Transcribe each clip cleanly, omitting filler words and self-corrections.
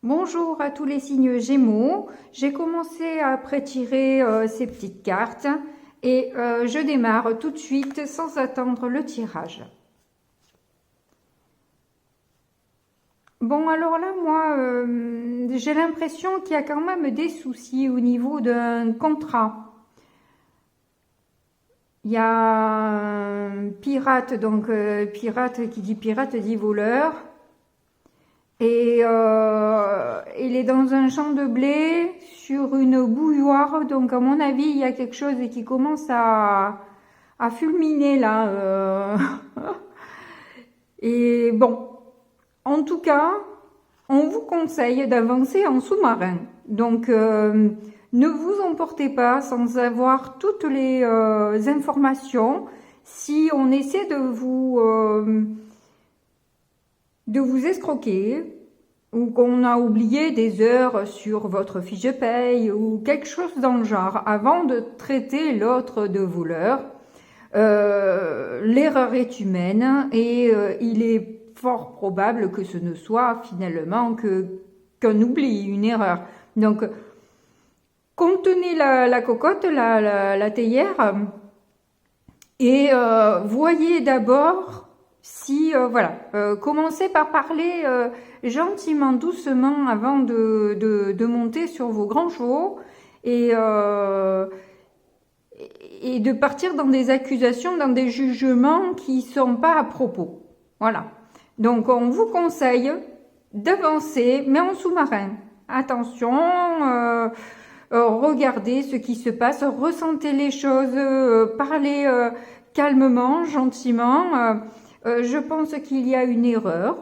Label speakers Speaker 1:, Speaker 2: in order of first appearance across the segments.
Speaker 1: Bonjour à tous les signes Gémeaux. J'ai commencé à pré-tirer ces petites cartes et je démarre tout de suite sans attendre le tirage. Bon, alors là, moi, j'ai l'impression qu'il y a quand même des soucis au niveau d'un contrat. Il y a un pirate, donc pirate qui dit pirate dit voleur. Et il est dans un champ de blé sur une bouilloire. Donc à mon avis, il y a quelque chose qui commence à fulminer là. Et bon, en tout cas, on vous conseille d'avancer en sous-marin. Donc ne vous emportez pas sans avoir toutes les informations. Si on essaie de vous escroquer ou qu'on a oublié des heures sur votre fiche de paye ou quelque chose dans le genre avant de traiter l'autre de voleur, l'erreur est humaine et il est fort probable que ce ne soit finalement qu'un oubli, une erreur. Donc, contenez la cocotte, la théière et voyez d'abord si, voilà, commencez par parler gentiment, doucement avant de monter sur vos grands chevaux et de partir dans des accusations, dans des jugements qui sont pas à propos. Voilà. Donc, on vous conseille d'avancer, mais en sous-marin. Attention, regardez ce qui se passe, ressentez les choses, parlez calmement, gentiment. Je pense qu'il y a une erreur.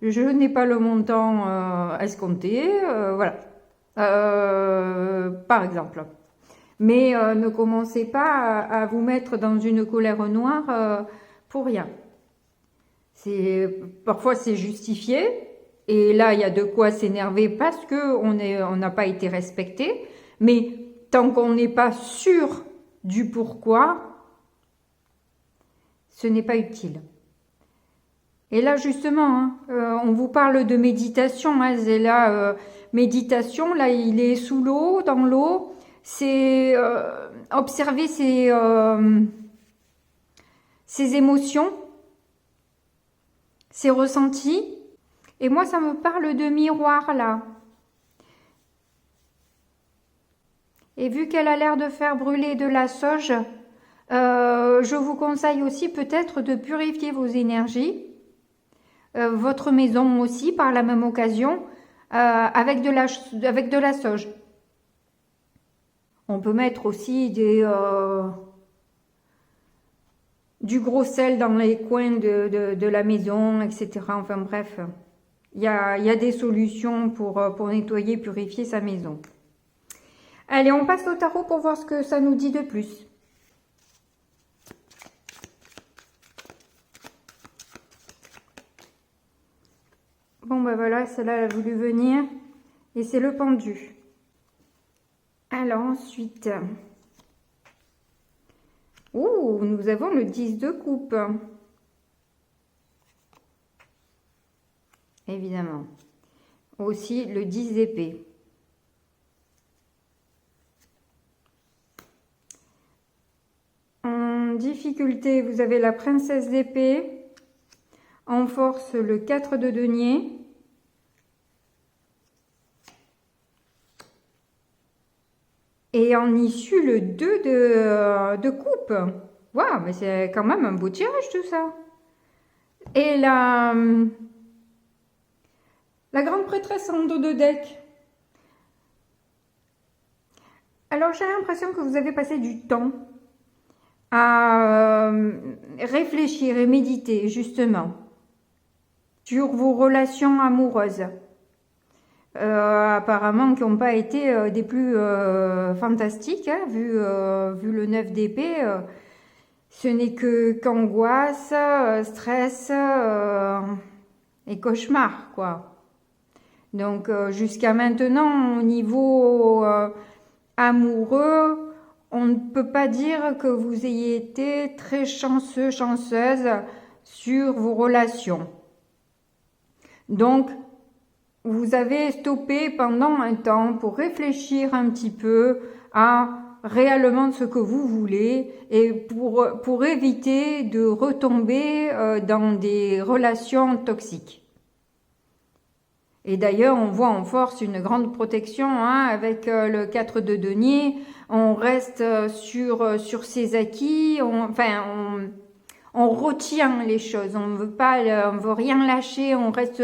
Speaker 1: Je n'ai pas le montant escompté. Voilà. Par exemple. Mais ne commencez pas à vous mettre dans une colère noire pour rien. Parfois c'est justifié. Et là, il y a de quoi s'énerver parce qu'on n'a pas été respecté. Mais tant qu'on n'est pas sûr du pourquoi, ce n'est pas utile. Et là, justement, on vous parle de méditation. C'est là, méditation, là, il est sous l'eau, dans l'eau. C'est observer ses émotions, ses ressentis. Et moi, ça me parle de miroir, là. Et vu qu'elle a l'air de faire brûler de la sauge, je vous conseille aussi peut-être de purifier vos énergies, votre maison aussi par la même occasion, avec de la sauge. On peut mettre aussi du gros sel dans les coins de la maison, etc. Enfin bref, il y a des solutions pour nettoyer, purifier sa maison. Allez, on passe au tarot pour voir ce que ça nous dit de plus. Bon, ben voilà, celle-là, elle a voulu venir. Et c'est le pendu. Alors, ensuite... Ouh, nous avons le 10 de coupe. Évidemment. Aussi, le 10 d'épée. En difficulté, vous avez la princesse d'épée. En force, le 4 de denier. Et en issue, le 2 de coupe. Waouh, mais c'est quand même un beau tirage tout ça. Et la grande prêtresse en dos de deck. Alors, j'ai l'impression que vous avez passé du temps à réfléchir et méditer, justement, sur vos relations amoureuses. Apparemment qui n'ont pas été des plus fantastiques, hein, vu le 9 d'épée. Ce n'est qu'angoisse, stress et cauchemar, quoi. Donc jusqu'à maintenant, au niveau amoureux, on ne peut pas dire que vous ayez été très chanceux, chanceuse sur vos relations. Donc, vous avez stoppé pendant un temps pour réfléchir un petit peu à réellement ce que vous voulez et pour éviter de retomber dans des relations toxiques. Et d'ailleurs, on voit en force une grande protection hein, avec le 4 de denier. On reste sur ses acquis, on retient les choses, on veut rien lâcher, on reste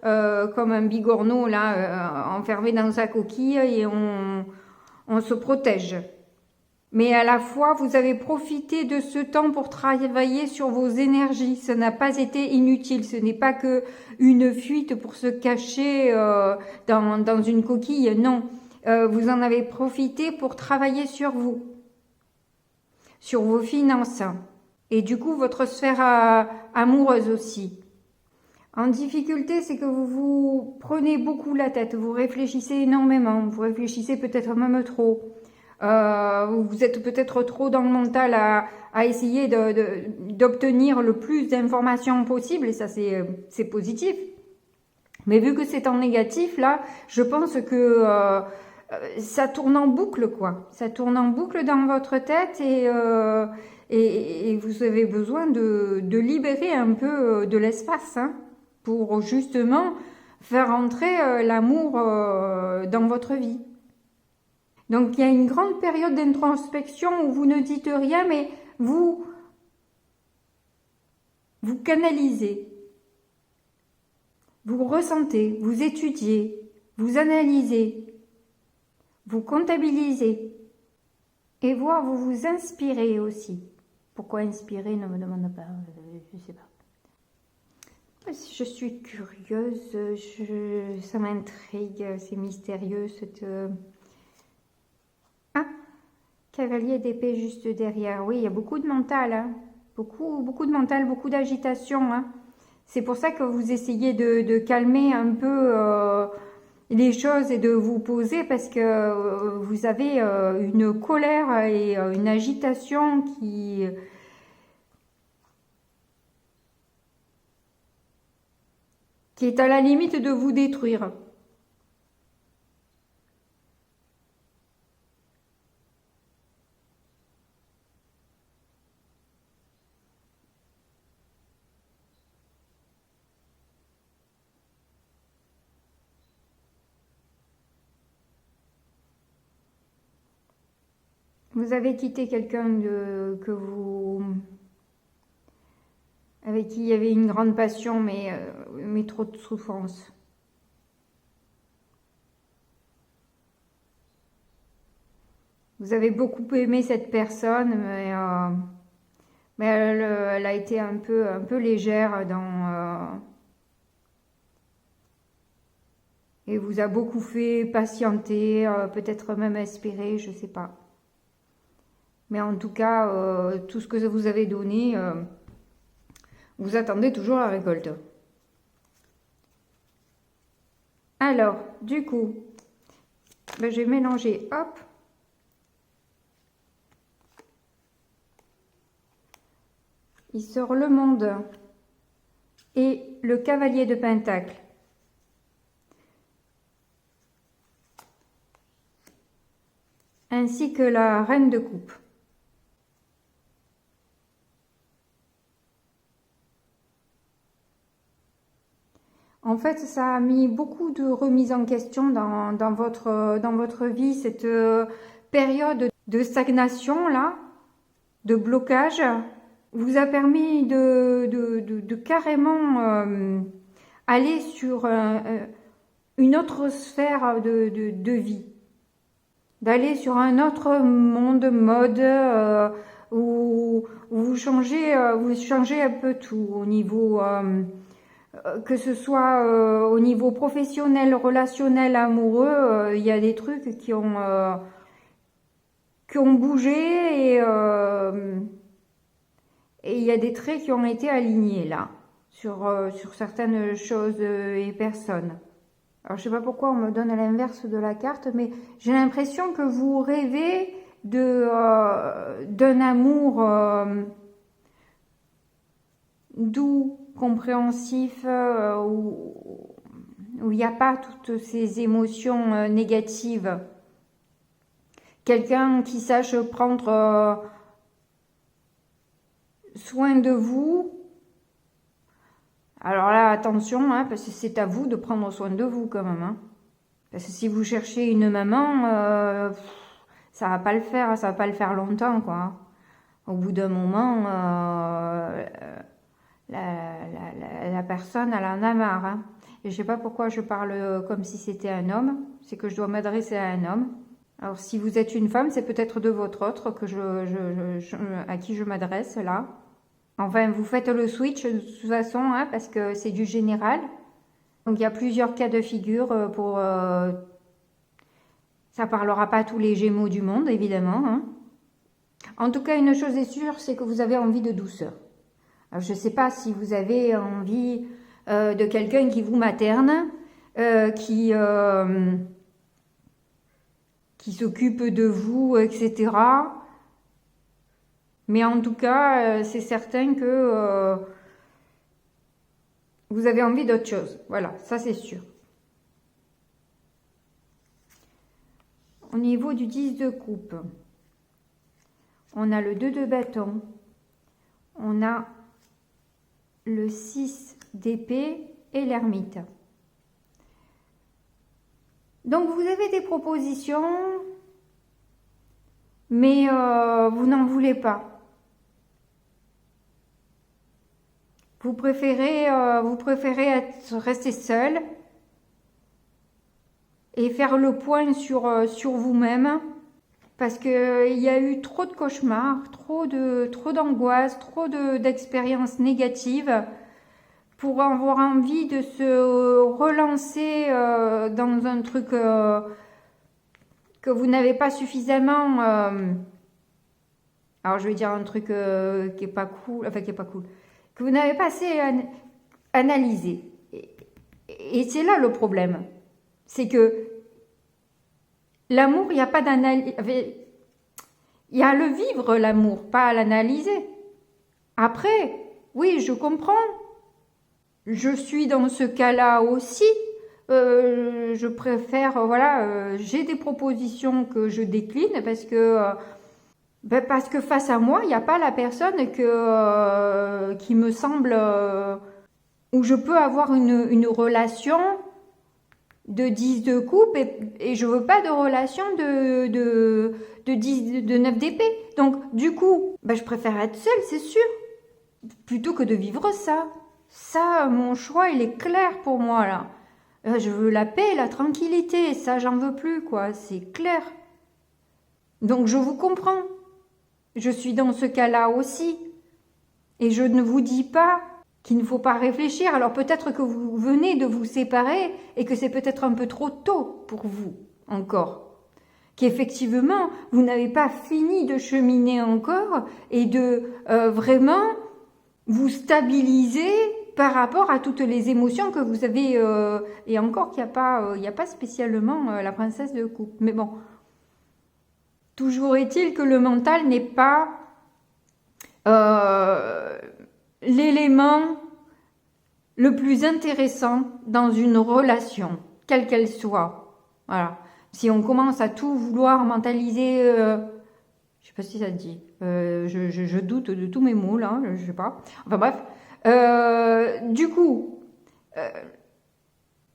Speaker 1: comme un bigorneau là, enfermé dans sa coquille et on se protège. Mais à la fois, vous avez profité de ce temps pour travailler sur vos énergies. Ça n'a pas été inutile. Ce n'est pas que une fuite pour se cacher dans une coquille. Non, vous en avez profité pour travailler sur vous, sur vos finances et du coup votre sphère amoureuse aussi. En difficulté, c'est que vous vous prenez beaucoup la tête. Vous réfléchissez énormément. Vous réfléchissez peut-être même trop. Vous êtes peut-être trop dans le mental à essayer d'obtenir le plus d'informations possible et ça c'est positif. Mais vu que c'est en négatif là, je pense que ça tourne en boucle quoi. Ça tourne en boucle dans votre tête et vous avez besoin de libérer un peu de l'espace hein, pour justement faire entrer l'amour dans votre vie. Donc il y a une grande période d'introspection où vous ne dites rien, mais vous canalisez, vous ressentez, vous étudiez, vous analysez, vous comptabilisez. Et voir, vous vous inspirez aussi. Pourquoi inspirer, ne me demande pas, je ne sais pas. Je suis curieuse, ça m'intrigue, c'est mystérieux cette... Ah, cavalier d'épée juste derrière. Oui, il y a beaucoup de mental, hein. Beaucoup de mental, beaucoup d'agitation. Hein. C'est pour ça que vous essayez de calmer un peu les choses et de vous poser parce que vous avez une colère et une agitation qui est à la limite de vous détruire. Vous avez quitté quelqu'un avec qui il y avait une grande passion, mais trop de souffrance. Vous avez beaucoup aimé cette personne, mais elle a été un peu légère et vous a beaucoup fait patienter, peut-être même espérer, je ne sais pas. Mais en tout cas, tout ce que vous avez donné, vous attendez toujours la récolte. Alors, du coup, je vais mélanger, hop. Il sort le monde et le cavalier de Pentacle. Ainsi que la reine de coupe. En fait, ça a mis beaucoup de remises en question dans votre vie, cette période de stagnation là, de blocage, vous a permis de carrément aller sur une autre sphère de vie, d'aller sur un autre mode où vous changez un peu tout au niveau... que ce soit au niveau professionnel, relationnel, amoureux, il y a des trucs qui ont bougé et il y a des traits qui ont été alignés là, sur certaines choses et personnes. Alors je sais pas pourquoi on me donne à l'inverse de la carte, mais j'ai l'impression que vous rêvez d'un amour doux, compréhensif, où il n'y a pas toutes ces émotions négatives. Quelqu'un qui sache prendre soin de vous. Alors là, attention, hein, parce que c'est à vous de prendre soin de vous quand même. Hein. Parce que si vous cherchez une maman, ça va pas le faire, ça va pas le faire longtemps, quoi. Au bout d'un moment, la personne, elle en a marre. Hein. Et je sais pas pourquoi je parle comme si c'était un homme. C'est que je dois m'adresser à un homme. Alors si vous êtes une femme, c'est peut-être de votre autre que à qui je m'adresse là. Enfin, vous faites le switch de toute façon, hein, parce que c'est du général. Donc il y a plusieurs cas de figure pour... ça parlera pas à tous les Gémeaux du monde, évidemment. Hein. En tout cas, une chose est sûre, c'est que vous avez envie de douceur. Alors, je ne sais pas si vous avez envie de quelqu'un qui vous materne, qui s'occupe de vous, etc. Mais en tout cas, c'est certain que vous avez envie d'autre chose. Voilà, ça c'est sûr. Au niveau du 10 de coupe, on a le 2 de bâton, on a le 6 d'épée et l'ermite. Donc vous avez des propositions, mais vous n'en voulez pas. Vous préférez rester seul et faire le point sur vous-même, parce qu'il y a eu trop de cauchemars, trop d'angoisse, trop d'expériences négatives pour avoir envie de se relancer dans un truc que vous n'avez pas suffisamment... alors je vais dire un truc qui est pas cool, enfin qui est pas cool, que vous n'avez pas assez analysé. Et c'est là le problème. C'est que l'amour, il n'y a pas d'analyse. Il y a à le vivre, l'amour, pas à l'analyser. Après, oui, je comprends. Je suis dans ce cas-là aussi. Je préfère, voilà, j'ai des propositions que je décline parce que face à moi, il n'y a pas la personne qui me semble où je peux avoir une relation de 10 de coupe et je veux pas de relation de 9 d'épée. Donc du coup, je préfère être seule, c'est sûr, plutôt que de vivre ça. Ça, mon choix, il est clair pour moi là. Je veux la paix, la tranquillité, ça j'en veux plus quoi, c'est clair. Donc je vous comprends. Je suis dans ce cas-là aussi. Et je ne vous dis pas qu'il ne faut pas réfléchir. Alors peut-être que vous venez de vous séparer et que c'est peut-être un peu trop tôt pour vous encore. Qu'effectivement, vous n'avez pas fini de cheminer encore et de vraiment vous stabiliser par rapport à toutes les émotions que vous avez. Et encore qu'il n'y a pas spécialement la princesse de coupe. Mais bon, toujours est-il que le mental n'est pas l'élément le plus intéressant dans une relation, quelle qu'elle soit. Voilà. Si on commence à tout vouloir mentaliser, je sais pas si ça te dit, je doute de tous mes mots là, je sais pas. Enfin bref, du coup,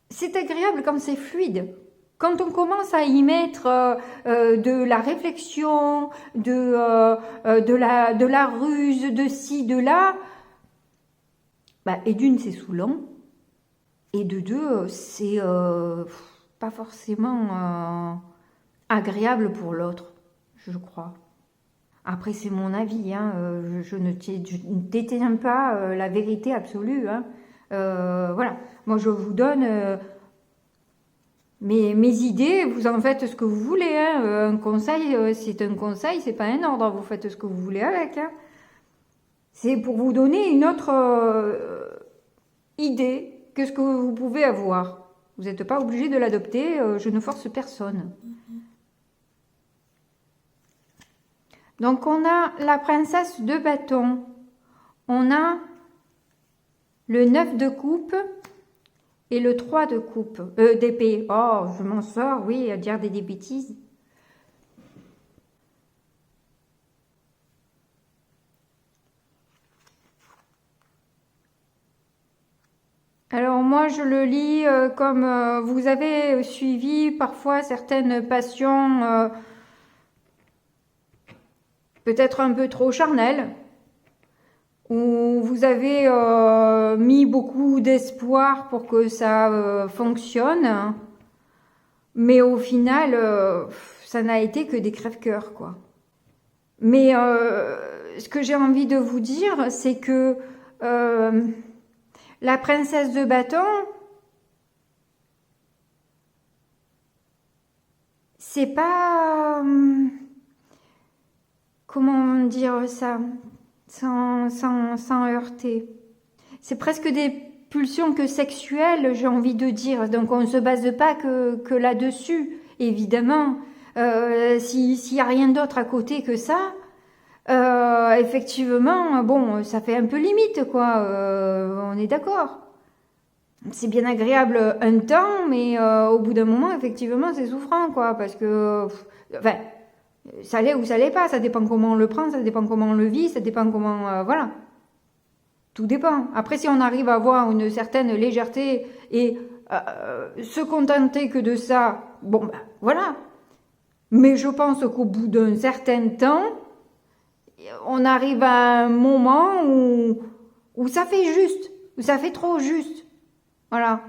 Speaker 1: c'est agréable quand c'est fluide. Quand on commence à y mettre de la réflexion, de la ruse, de ci, de là, et d'une, c'est saoulant, et de deux, c'est pas forcément agréable pour l'autre, je crois. Après, c'est mon avis, hein, je ne détiens pas la vérité absolue. Hein. Voilà, moi je vous donne... mes idées, vous en faites ce que vous voulez. Hein. Un conseil, c'est un conseil, c'est pas un ordre. Vous faites ce que vous voulez avec. Hein. C'est pour vous donner une autre idée que ce que vous pouvez avoir. Vous n'êtes pas obligé de l'adopter. Je ne force personne. Donc on a la princesse de bâton. On a le 9 de coupe et le 3 de coupe, d'épée. Oh, je m'en sors, oui, à dire des bêtises. Alors moi je le lis comme vous avez suivi parfois certaines passions peut-être un peu trop charnelles, où vous avez mis beaucoup d'espoir pour que ça fonctionne, mais au final ça n'a été que des crève-cœurs quoi. Mais ce que j'ai envie de vous dire, c'est que la princesse de bâton, c'est pas... comment dire ça sans heurter. C'est presque des pulsions que sexuelles, j'ai envie de dire. Donc on ne se base pas que là-dessus, évidemment. S'il y a rien d'autre à côté que ça, effectivement, bon, ça fait un peu limite, quoi. On est d'accord. C'est bien agréable un temps, mais au bout d'un moment, effectivement, c'est souffrant, quoi. Parce que, enfin, ça l'est ou ça l'est pas. Ça dépend comment on le prend, ça dépend comment on le vit, ça dépend comment, voilà. Tout dépend. Après, si on arrive à avoir une certaine légèreté et se contenter que de ça, bon, ben, voilà. Mais je pense qu'au bout d'un certain temps, on arrive à un moment où ça fait juste, où ça fait trop juste. Voilà.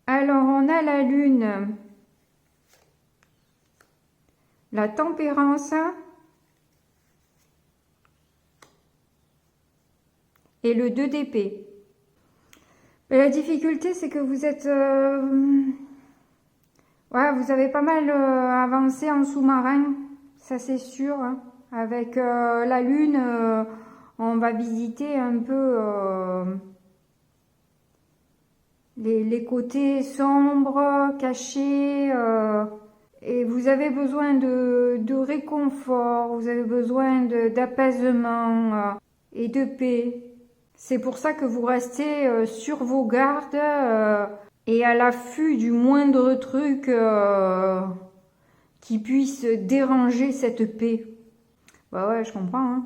Speaker 1: Alors, on a la lune, la tempérance et le 2 d'épée. La difficulté, c'est que vous êtes... ouais, vous avez pas mal avancé en sous-marin, ça c'est sûr. Hein. Avec la lune, on va visiter un peu les côtés sombres, cachés. Et vous avez besoin de réconfort, vous avez besoin d'apaisement et de paix. C'est pour ça que vous restez sur vos gardes et à l'affût du moindre truc qui puisse déranger cette paix. Bah ouais, je comprends, hein.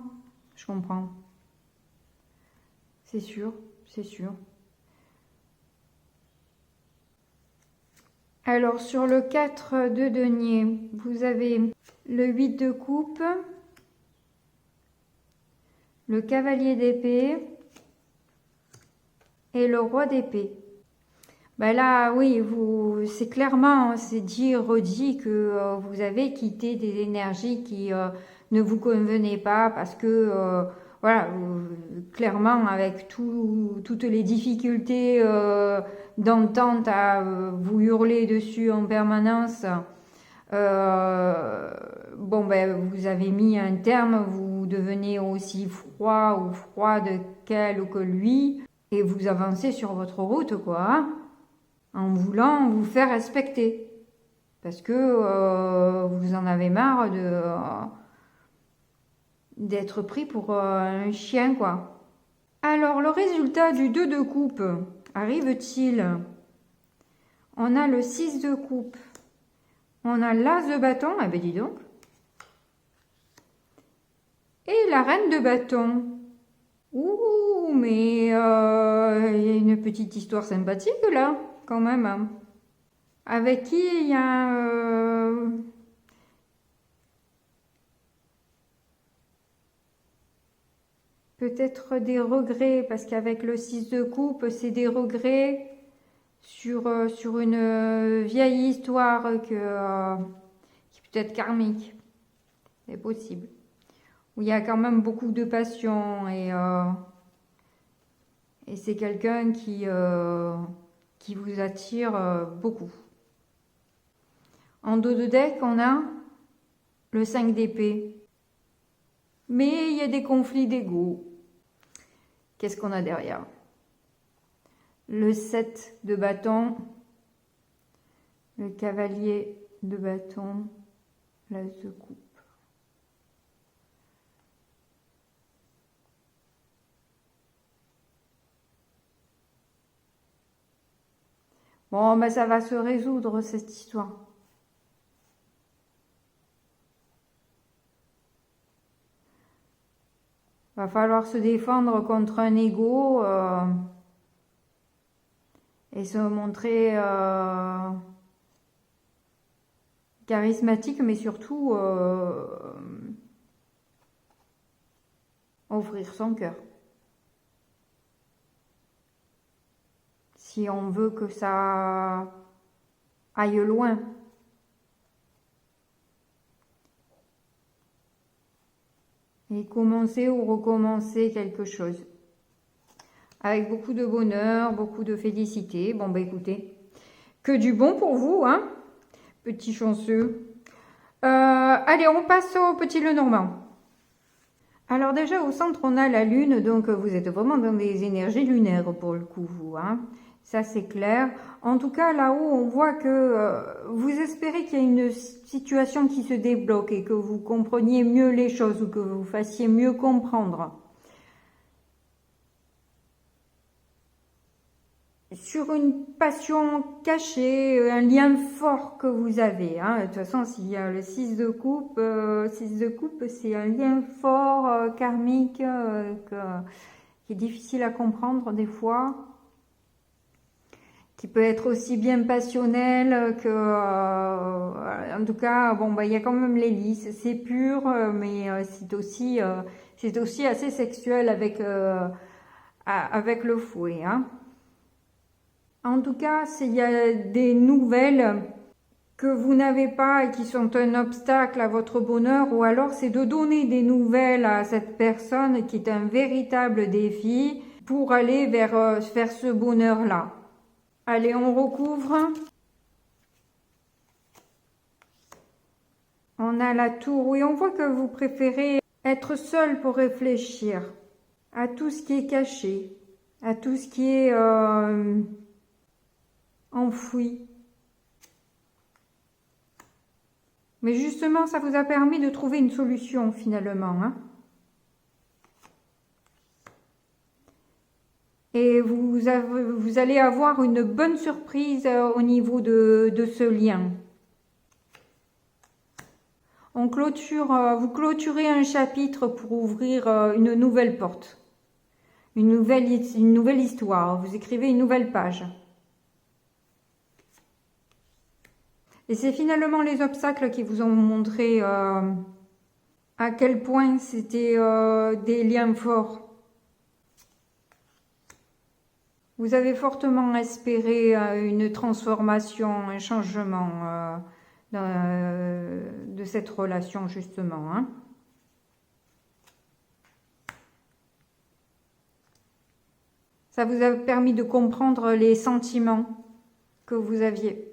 Speaker 1: Je comprends. C'est sûr, c'est sûr. Alors sur le 4 de denier, vous avez le 8 de coupe, le cavalier d'épée et le roi d'épée. Ben là, oui, c'est clairement, c'est dit, redit que vous avez quitté des énergies qui ne vous convenaient pas parce que, voilà, clairement, avec toutes les difficultés d'entente à vous hurler dessus en permanence, bon, ben, vous avez mis un terme, vous devenez aussi froid ou froide qu'elle ou que lui, et vous avancez sur votre route, quoi, hein, en voulant vous faire respecter. Parce que vous en avez marre d'être pris pour un chien, quoi. Alors, le résultat du 2 de coupe arrive-t-il? On a le 6 de coupe. On a l'as de bâton, eh ben dis donc. Et la reine de bâton. Ouh, mais il y a une petite histoire sympathique là, quand même. Hein. Avec qui il y a peut-être des regrets, parce qu'avec le 6 de coupe, c'est des regrets sur une vieille histoire qui peut être karmique. C'est possible. Où il y a quand même beaucoup de passion et c'est quelqu'un qui vous attire beaucoup. En dos de deck, on a le 5 d'épée. Mais il y a des conflits d'ego. Qu'est-ce qu'on a derrière? Le 7 de bâton, le cavalier de bâton, l'as de coupe. Bon, ben ça va se résoudre cette histoire. Va falloir se défendre contre un ego et se montrer charismatique, mais surtout offrir son cœur. Si on veut que ça aille loin. Et commencer ou recommencer quelque chose. Avec beaucoup de bonheur, beaucoup de félicité. Bon, bah écoutez, que du bon pour vous, hein, petit chanceux. Allez, on passe au petit Lenormand. Alors déjà, au centre, on a la Lune, donc vous êtes vraiment dans des énergies lunaires pour le coup, vous, hein. Ça, c'est clair. En tout cas, là-haut, on voit que vous espérez qu'il y a une situation qui se débloque et que vous compreniez mieux les choses ou que vous fassiez mieux comprendre. Sur une passion cachée, un lien fort que vous avez. Hein. De toute façon, s'il y a le 6 de coupe, c'est un lien fort, karmique, qui est difficile à comprendre des fois, qui peut être aussi bien passionnel que... en tout cas, bon, bah, il y a quand même l'hélice. C'est pur, mais c'est aussi assez sexuel avec le fouet, hein. En tout cas, s'il y a des nouvelles que vous n'avez pas et qui sont un obstacle à votre bonheur, ou alors c'est de donner des nouvelles à cette personne qui est un véritable défi pour aller vers ce bonheur-là. Allez, on recouvre. On a la tour. Oui, on voit que vous préférez être seul pour réfléchir à tout ce qui est caché, à tout ce qui est... enfoui. Mais justement, ça vous a permis de trouver une solution finalement. Hein. Et vous allez avoir une bonne surprise au niveau de ce lien. On clôture, vous clôturez un chapitre pour ouvrir une nouvelle porte. Une nouvelle histoire. Vous écrivez une nouvelle page. Et c'est finalement les obstacles qui vous ont montré à quel point c'était des liens forts. Vous avez fortement espéré une transformation, un changement de cette relation justement. Hein. Ça vous a permis de comprendre les sentiments que vous aviez.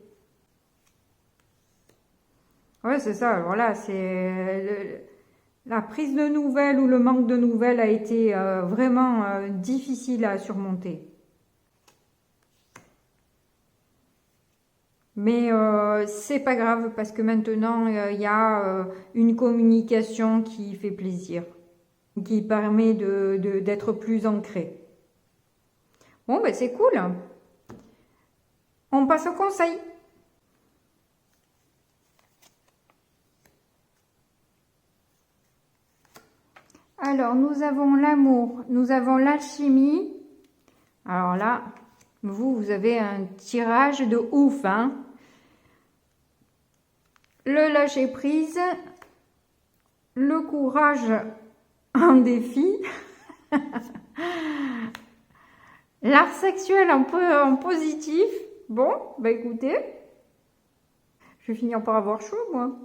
Speaker 1: Ouais, c'est ça. Alors là, c'est la prise de nouvelles ou le manque de nouvelles a été vraiment difficile à surmonter. Mais c'est pas grave parce que maintenant il y a une communication qui fait plaisir, qui permet d'être plus ancré. Bon, ben c'est cool. On passe au conseil. Alors, nous avons l'amour, nous avons l'alchimie. Alors là, vous avez un tirage de ouf, hein. Le lâcher prise, le courage en défi, l'art sexuel en positif. Bon, bah écoutez, je vais finir par avoir chaud, moi.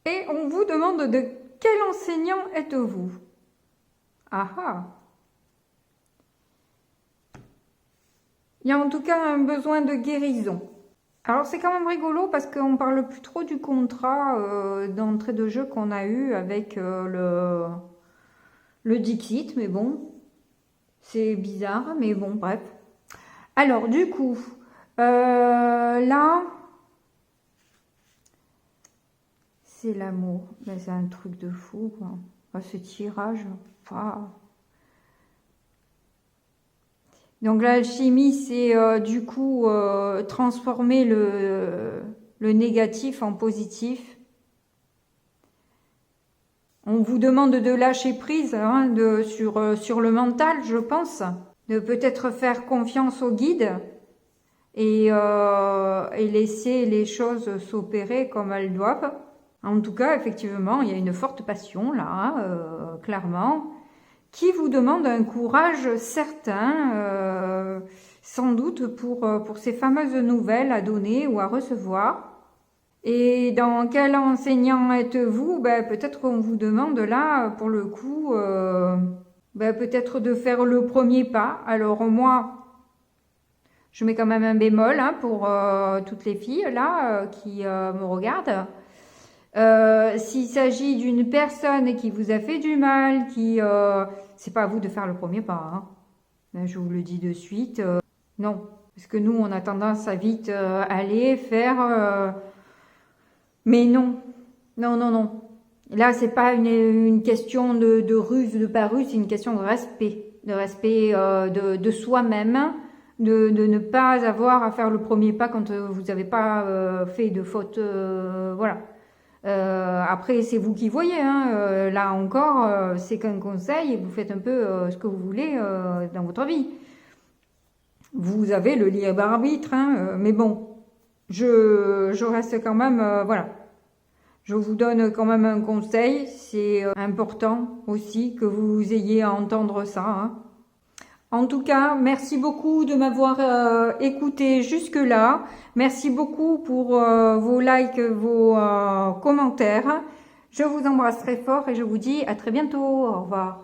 Speaker 1: Et on vous demande de quel enseignant êtes-vous? Ah ah. Il y a en tout cas un besoin de guérison. Alors c'est quand même rigolo parce qu'on parle plus trop du contrat d'entrée de jeu qu'on a eu avec le Dixit, mais bon, c'est bizarre, mais bon, bref. Alors du coup, là, c'est l'amour. Ben, c'est un truc de fou, quoi. Ben, ce tirage. Wow. Donc l'alchimie, c'est du coup transformer le négatif en positif. On vous demande de lâcher prise hein, sur le mental, je pense. De peut-être faire confiance au guide et laisser les choses s'opérer comme elles doivent. En tout cas, effectivement, il y a une forte passion là, hein, clairement, qui vous demande un courage certain, sans doute pour ces fameuses nouvelles à donner ou à recevoir. Et dans quel enseignant êtes-vous? Ben, peut-être qu'on vous demande là, pour le coup, ben, peut-être de faire le premier pas. Alors moi, je mets quand même un bémol hein, pour toutes les filles là qui me regardent. S'il s'agit d'une personne qui vous a fait du mal, c'est pas à vous de faire le premier pas. Hein. Ben, je vous le dis de suite. Non, parce que nous, on a tendance à vite aller faire... mais non, non, non, non. Là, c'est pas une question de ruse, de pas ruse, c'est une question de respect de soi-même, de ne pas avoir à faire le premier pas quand vous n'avez pas fait de faute, voilà. Après, c'est vous qui voyez, hein. Là encore, c'est qu'un conseil et vous faites un peu ce que vous voulez dans votre vie. Vous avez le libre arbitre, hein, mais bon. Je reste quand même, voilà. Je vous donne quand même un conseil. C'est important aussi que vous ayez à entendre ça. Hein. En tout cas, merci beaucoup de m'avoir écouté jusque-là. Merci beaucoup pour vos likes, vos commentaires. Je vous embrasse très fort et je vous dis à très bientôt. Au revoir.